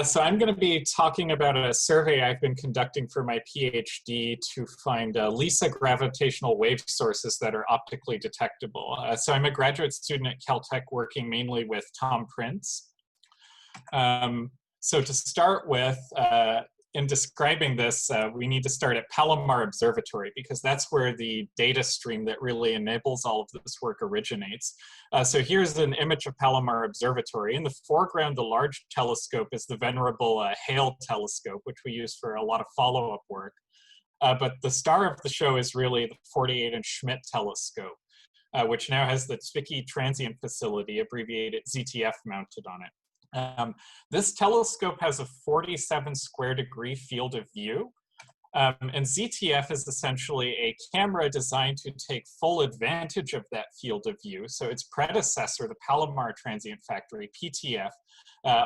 So I'm going to be talking about a survey I've been conducting for my PhD to find LISA gravitational wave sources that are optically detectable. So I'm a graduate student at Caltech working mainly with Tom Prince. So to start with, in describing this, we need to start at Palomar Observatory because that's where the data stream that really enables all of this work originates. So here's an image of Palomar Observatory. In the foreground, the large telescope is the venerable Hale telescope, which we use for a lot of follow-up work. But the star of the show is really the 48-inch Schmidt telescope, which now has the Zwicky Transient facility, abbreviated ZTF, mounted on it. This telescope has a 47 square degree field of view, and ZTF is essentially a camera designed to take full advantage of that field of view. So its predecessor, the Palomar Transient Factory, PTF,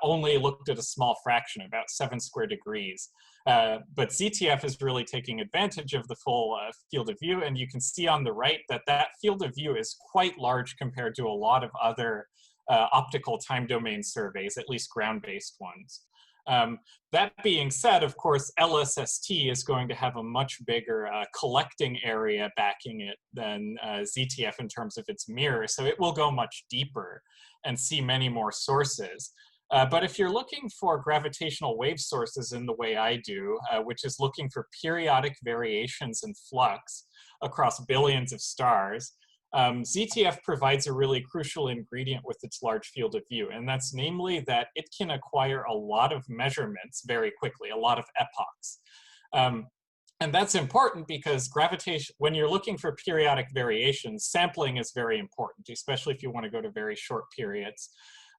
only looked at a small fraction, about 7 square degrees. But ZTF is really taking advantage of the full field of view, and you can see on the right that that field of view is quite large compared to a lot of other optical time domain surveys, at least ground-based ones. That being said, of course, LSST is going to have a much bigger collecting area backing it than ZTF in terms of its mirror, so it will go much deeper and see many more sources. But if you're looking for gravitational wave sources in the way I do, which is looking for periodic variations in flux across billions of stars, ZTF provides a really crucial ingredient with its large field of view, and that's namely that it can acquire a lot of measurements very quickly, a lot of epochs. And that's important because gravitation, when you're looking for periodic variations, sampling is very important, especially if you want to go to very short periods.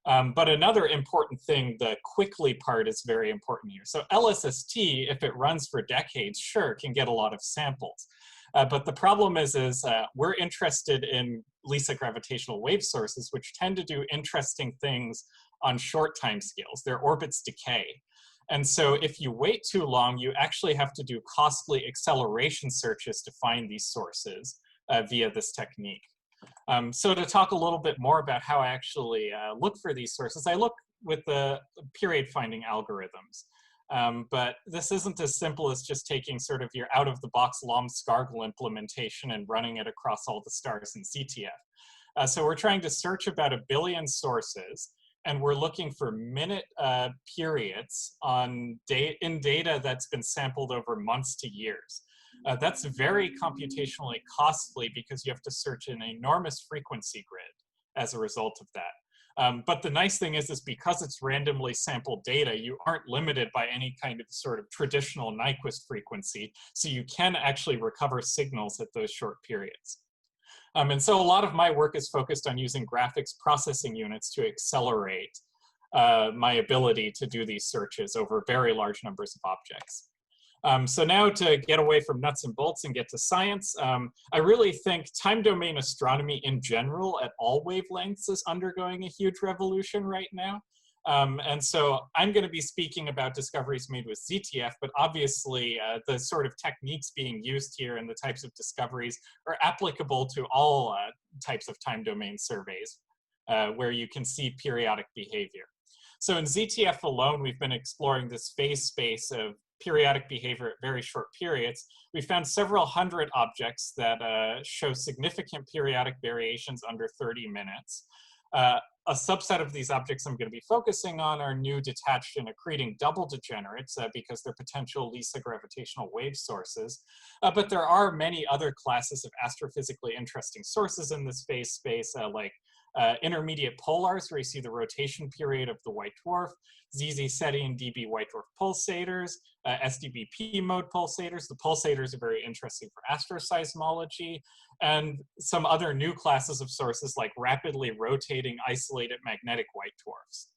But another important thing, the quickly part, is very important here. So LSST, if it runs for decades, sure, can get a lot of samples. But the problem is we're interested in LISA gravitational wave sources, which tend to do interesting things on short time scales. Their orbits decay. And so if you wait too long, you actually have to do costly acceleration searches to find these sources via this technique. So to talk a little bit more about how I actually look for these sources, I look with the period finding algorithms. But this isn't as simple as just taking sort of your out-of-the-box Lom-Scargill implementation and running it across all the stars in ZTF. So we're trying to search about 1 billion sources, and we're looking for minute periods in data that's been sampled over months to years. That's very computationally costly because you have to search an enormous frequency grid as a result of that. But the nice thing is because it's randomly sampled data, you aren't limited by any kind of sort of traditional Nyquist frequency, so you can actually recover signals at those short periods. And so a lot of my work is focused on using graphics processing units to accelerate my ability to do these searches over very large numbers of objects. So now to get away from nuts and bolts and get to science, I really think time domain astronomy in general at all wavelengths is undergoing a huge revolution right now. And so I'm going to be speaking about discoveries made with ZTF, but obviously the sort of techniques being used here and the types of discoveries are applicable to all types of time domain surveys where you can see periodic behavior. So in ZTF alone, we've been exploring this phase space of periodic behavior at very short periods. We found several hundred objects that show significant periodic variations under 30 minutes. A subset of these objects I'm going to be focusing on are new detached and accreting double degenerates because they're potential LISA gravitational wave sources. But there are many other classes of astrophysically interesting sources in this phase space, like intermediate polars, where you see the rotation period of the white dwarf, ZZ SETI and DB white dwarf pulsators, SDBP mode pulsators. The pulsators are very interesting for astroseismology, and some other new classes of sources like rapidly rotating isolated magnetic white dwarfs.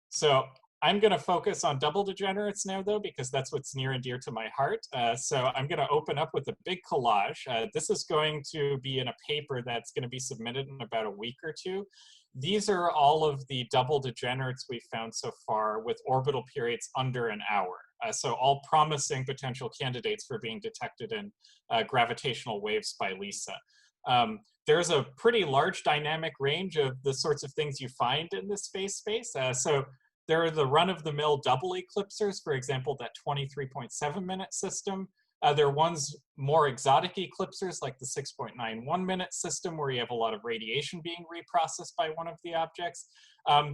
So I'm going to focus on double degenerates now, though, because that's what's near and dear to my heart. So I'm going to open up with a big collage. This is going to be in a paper that's going to be submitted in about a week or two. These are all of the double degenerates we've found so far with orbital periods under an hour. So all promising potential candidates for being detected in gravitational waves by LISA. There's a pretty large dynamic range of the sorts of things you find in this phase space. So There are the run-of-the-mill double eclipsers, for example, that 23.7-minute system. There are ones more exotic eclipsers, like the 6.91-minute system, where you have a lot of radiation being reprocessed by one of the objects.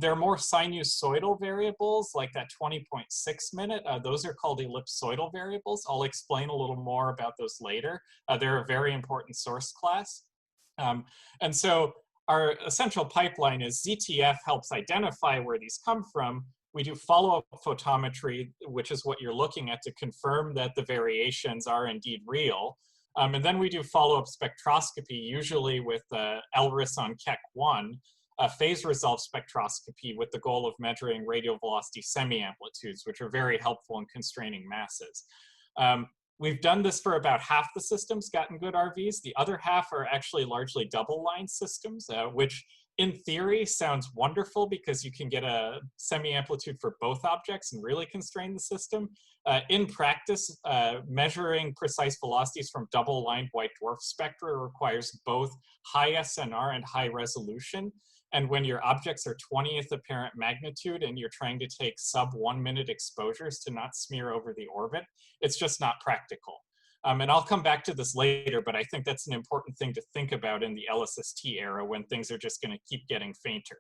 There are more sinusoidal variables, like that 20.6-minute. Those are called ellipsoidal variables. I'll explain a little more about those later. They're a very important source class. And so our essential pipeline is ZTF helps identify where these come from. We do follow-up photometry, which is what you're looking at to confirm that the variations are indeed real. And then we do follow-up spectroscopy, usually with LRIS on KEC1, phase resolve spectroscopy with the goal of measuring radial velocity semi-amplitudes, which are very helpful in constraining masses. We've done this for about half the systems, gotten good RVs. The other half are actually largely double-line systems, which in theory sounds wonderful because you can get a semi-amplitude for both objects and really constrain the system. In practice, measuring precise velocities from double-lined white dwarf spectra requires both high SNR and high resolution. And when your objects are 20th apparent magnitude and you're trying to take sub-1 minute exposures to not smear over the orbit, it's just not practical. And I'll come back to this later, but I think that's an important thing to think about in the LSST era when things are just going to keep getting fainter.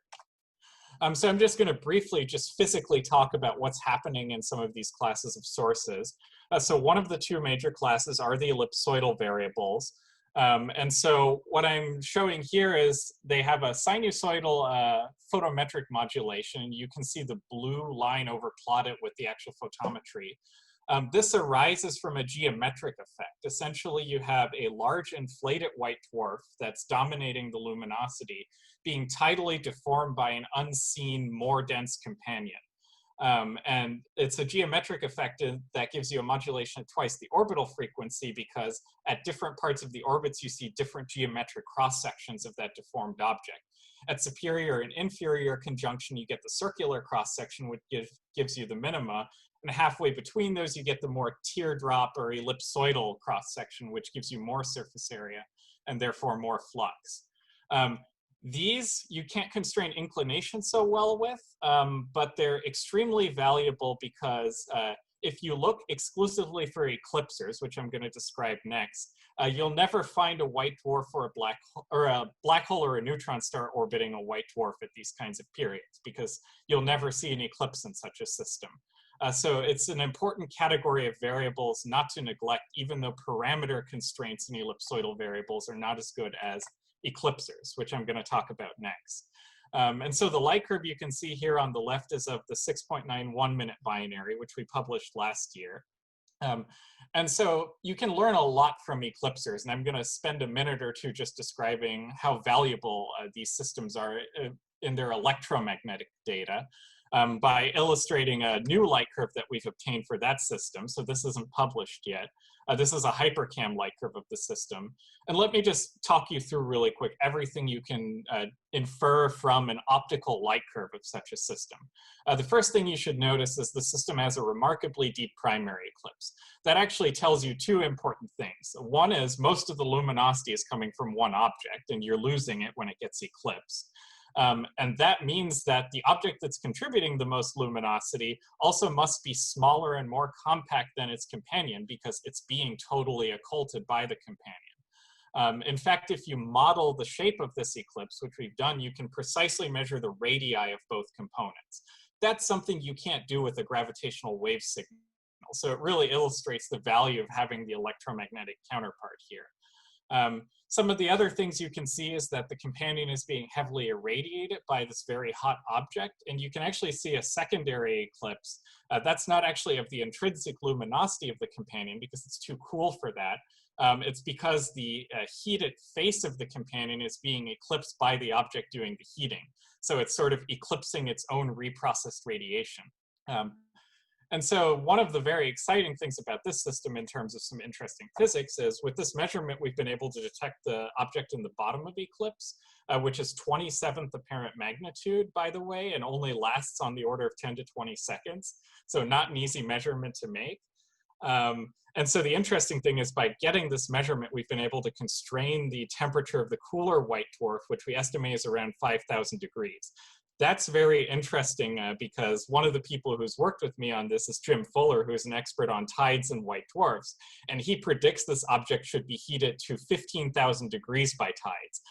So I'm just going to briefly just physically talk about what's happening in some of these classes of sources. So one of the two major classes are the ellipsoidal variables. And so what I'm showing here is they have a sinusoidal photometric modulation. You can see the blue line overplotted with the actual photometry. This arises from a geometric effect. Essentially, you have a large inflated white dwarf that's dominating the luminosity being tidally deformed by an unseen, more dense companion. And it's a geometric effect that gives you a modulation at twice the orbital frequency because at different parts of the orbits, you see different geometric cross-sections of that deformed object. At superior and inferior conjunction, you get the circular cross-section, which gives you the minima. And halfway between those, you get the more teardrop or ellipsoidal cross-section, which gives you more surface area and therefore more flux. These you can't constrain inclination so well with, but they're extremely valuable because if you look exclusively for eclipsers, which I'm going to describe next, you'll never find a white dwarf or a black hole or a neutron star orbiting a white dwarf at these kinds of periods because you'll never see an eclipse in such a system. So it's an important category of variables not to neglect, even though parameter constraints in ellipsoidal variables are not as good as eclipsers, which I'm going to talk about next. And so the light curve you can see here on the left is of the 6.91 minute binary, which we published last year. And so you can learn a lot from eclipsers, and I'm going to spend a minute or two just describing how valuable these systems are in their electromagnetic data. By illustrating a new light curve that we've obtained for that system. So this isn't published yet. This is a hypercam light curve of the system. And let me just talk you through really quick everything you can infer from an optical light curve of such a system. The first thing you should notice is the system has a remarkably deep primary eclipse. That actually tells you two important things. One is most of the luminosity is coming from one object, and you're losing it when it gets eclipsed. And that means that the object that's contributing the most luminosity also must be smaller and more compact than its companion because it's being totally occulted by the companion. In fact, if you model the shape of this eclipse, which we've done, you can precisely measure the radii of both components. That's something you can't do with a gravitational wave signal. So it really illustrates the value of having the electromagnetic counterpart here. Some of the other things you can see is that the companion is being heavily irradiated by this very hot object, and you can actually see a secondary eclipse. That's not actually of the intrinsic luminosity of the companion because it's too cool for that. It's because the heated face of the companion is being eclipsed by the object doing the heating. So it's sort of eclipsing its own reprocessed radiation. And so one of the very exciting things about this system in terms of some interesting physics is with this measurement, we've been able to detect the object in the bottom of eclipse, which is 27th apparent magnitude, by the way, and only lasts on the order of 10 to 20 seconds. So not an easy measurement to make. And so the interesting thing is by getting this measurement, we've been able to constrain the temperature of the cooler white dwarf, which we estimate is around 5,000 degrees. That's very interesting because one of the people who's worked with me on this is Jim Fuller, who is an expert on tides and white dwarfs. And he predicts this object should be heated to 15,000 degrees by tides.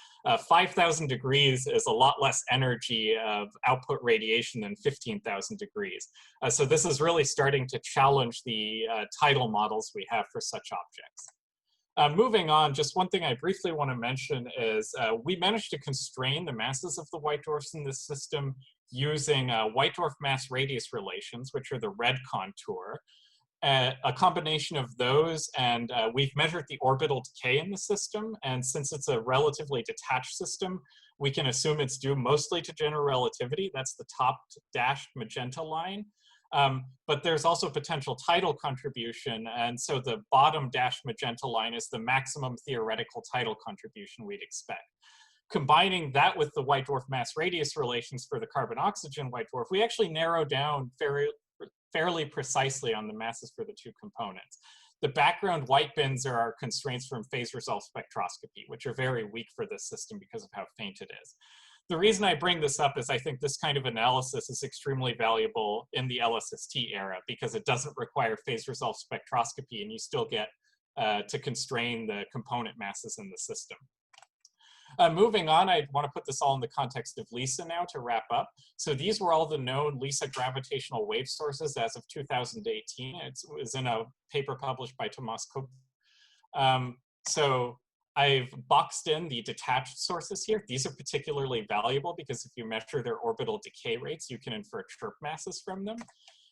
5,000 degrees is a lot less energy of output radiation than 15,000 degrees. So this is really starting to challenge the tidal models we have for such objects. Moving on, just one thing I briefly want to mention is we managed to constrain the masses of the white dwarfs in this system using white dwarf mass radius relations, which are the red contour. A combination of those, and we've measured the orbital decay in the system, and since it's a relatively detached system, we can assume it's due mostly to general relativity. That's the top dashed magenta line. But there's also potential tidal contribution, and so the bottom dashed magenta line is the maximum theoretical tidal contribution we'd expect. Combining that with the white dwarf mass radius relations for the carbon-oxygen white dwarf, we actually narrow down fairly precisely on the masses for the two components. The background white bins are our constraints from phase-resolved spectroscopy, which are very weak for this system because of how faint it is. The reason I bring this up is I think this kind of analysis is extremely valuable in the LSST era because it doesn't require phase-resolved spectroscopy and you still get to constrain the component masses in the system. Moving on, I want to put this all in the context of LISA now to wrap up. So these were all the known LISA gravitational wave sources as of 2018. It was in a paper published by Tomas Kopp. So I've boxed in the detached sources here. These are particularly valuable because if you measure their orbital decay rates, you can infer chirp masses from them.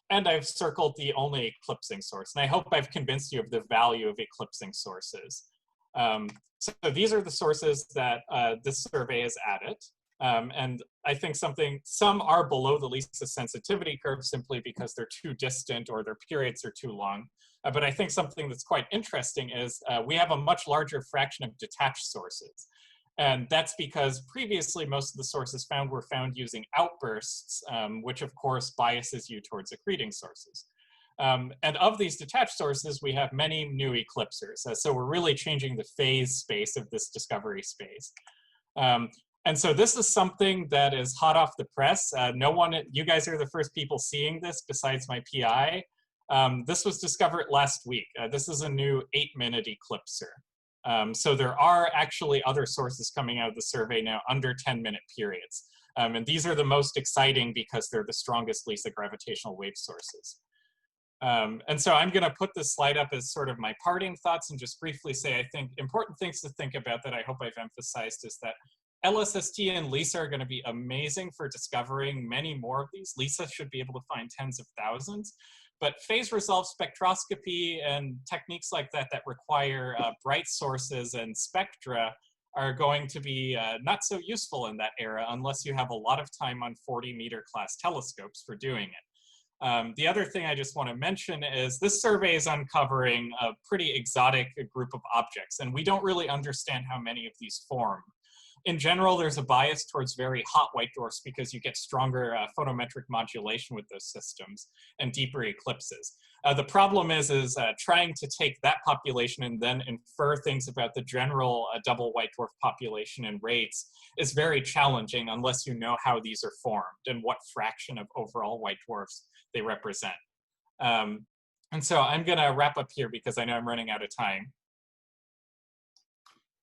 And I've circled the only eclipsing source. And I hope I've convinced you of the value of eclipsing sources. So these are the sources that this survey has added. And I think some are below the LISA sensitivity curve simply because they're too distant or their periods are too long. But I think something that's quite interesting is we have a much larger fraction of detached sources. And that's because previously most of the sources were found using outbursts, which of course biases you towards accreting sources. And of these detached sources, we have many new eclipsers. So we're really changing the phase space of this discovery space. And so this is something that is hot off the press. You guys are the first people seeing this besides my PI. This was discovered last week. This is a new 8-minute eclipser. So there are actually other sources coming out of the survey now under 10-minute periods. And these are the most exciting because they're the strongest LISA gravitational wave sources. And so I'm going to put this slide up as sort of my parting thoughts and just briefly say I think important things to think about that I hope I've emphasized is that LSST and LISA are going to be amazing for discovering many more of these. LISA should be able to find tens of thousands. But phase-resolved spectroscopy and techniques like that that require bright sources and spectra are going to be not so useful in that era unless you have a lot of time on 40-meter class telescopes for doing it. The other thing I just want to mention is this survey is uncovering a pretty exotic group of objects, and we don't really understand how many of these form. In general, there's a bias towards very hot white dwarfs because you get stronger photometric modulation with those systems and deeper eclipses. The problem is trying to take that population and then infer things about the general double white dwarf population and rates is very challenging unless you know how these are formed and what fraction of overall white dwarfs they represent. And so I'm going to wrap up here because I know I'm running out of time.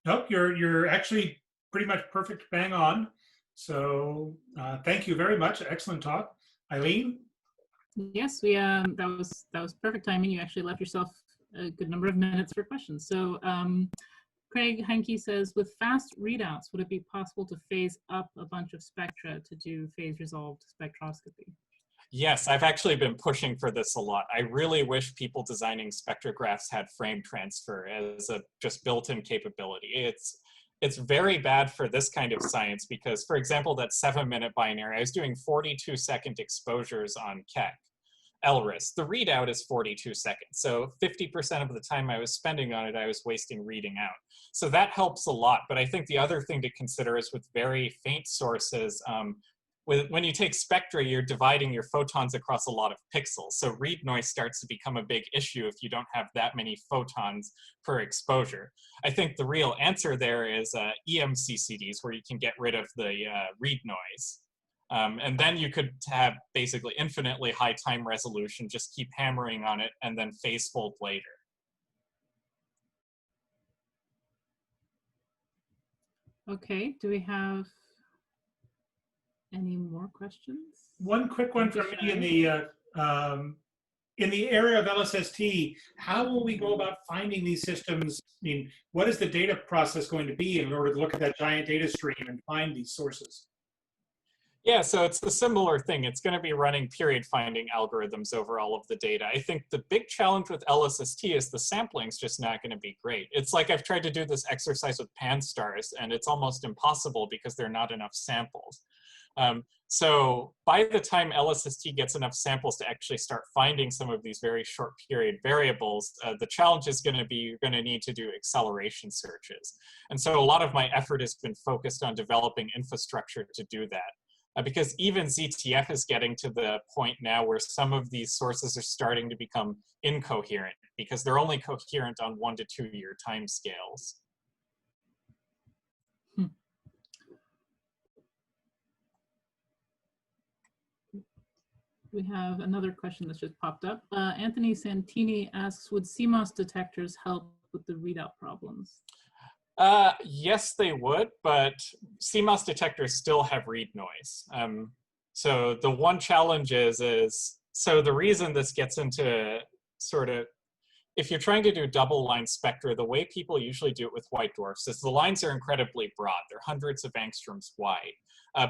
Nope, you're actually pretty much perfect, bang on. So thank you very much. Excellent talk. Eileen? Yes, that was perfect timing. You actually left yourself a good number of minutes for questions. So Craig Heinke says, with fast readouts, would it be possible to phase up a bunch of spectra to do phase-resolved spectroscopy? Yes, I've actually been pushing for this a lot. I really wish people designing spectrographs had frame transfer as a just built-in capability. It's very bad for this kind of science because, for example, that 7-minute binary, I was doing 42-second exposures on Keck. LRIS, the readout is 42 seconds. So 50% of the time I was spending on it, I was wasting reading out. So that helps a lot. But I think the other thing to consider is with very faint sources, when you take spectra, you're dividing your photons across a lot of pixels. So read noise starts to become a big issue if you don't have that many photons per exposure. I think the real answer there is EMCCDs, where you can get rid of the read noise. And then you could have basically infinitely high time resolution, just keep hammering on it and then phase fold later. Okay, do we have any more questions? One quick one from me in the area of LSST. How will we go about finding these systems? I mean, what is the data process going to be in order to look at that giant data stream and find these sources? Yeah, so it's a similar thing. It's going to be running period finding algorithms over all of the data. I think the big challenge with LSST is the sampling's just not going to be great. It's like I've tried to do this exercise with pan-stars, and it's almost impossible because there are not enough samples. So by the time LSST gets enough samples to actually start finding some of these very short period variables, the challenge is going to be you're going to need to do acceleration searches. And so a lot of my effort has been focused on developing infrastructure to do that. Because even ZTF is getting to the point now where some of these sources are starting to become incoherent because they're only coherent on 1 to 2 year timescales. We have another question that's just popped up. Anthony Santini asks, would Cmos detectors help with the readout problems? Yes, they would, but Cmos detectors still have read noise. So the one challenge is, so the reason this gets into sort of, if you're trying to do double line spectra, the way people usually do it with white dwarfs is the lines are incredibly broad. They're hundreds of angstroms wide.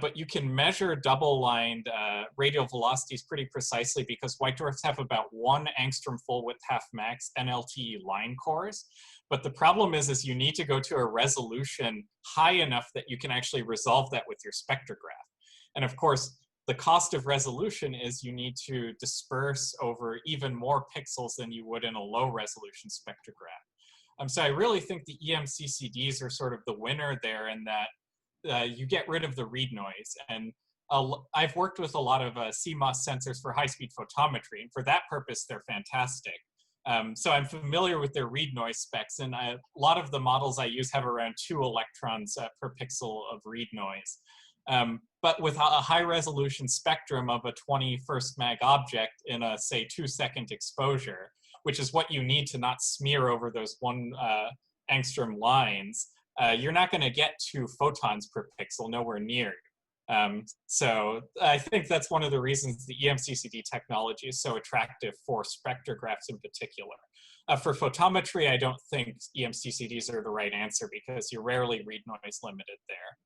But you can measure double-lined radial velocities pretty precisely because white dwarfs have about 1 angstrom full width half max NLTE line cores. But the problem is you need to go to a resolution high enough that you can actually resolve that with your spectrograph. And of course, the cost of resolution is you need to disperse over even more pixels than you would in a low-resolution spectrograph. So I really think the EMCCDs are sort of the winner there in that you get rid of the read noise. And I've worked with a lot of CMOS sensors for high-speed photometry, and for that purpose, they're fantastic. So I'm familiar with their read noise specs, and a lot of the models I use have around 2 electrons per pixel of read noise. But with a high-resolution spectrum of a 21st mag object in a, say, 2-second exposure, which is what you need to not smear over those 1 angstrom lines, you're not going to get 2 photons per pixel, nowhere near. So I think that's one of the reasons the EMCCD technology is so attractive for spectrographs in particular. For photometry, I don't think EMCCDs are the right answer because you're rarely read noise limited there.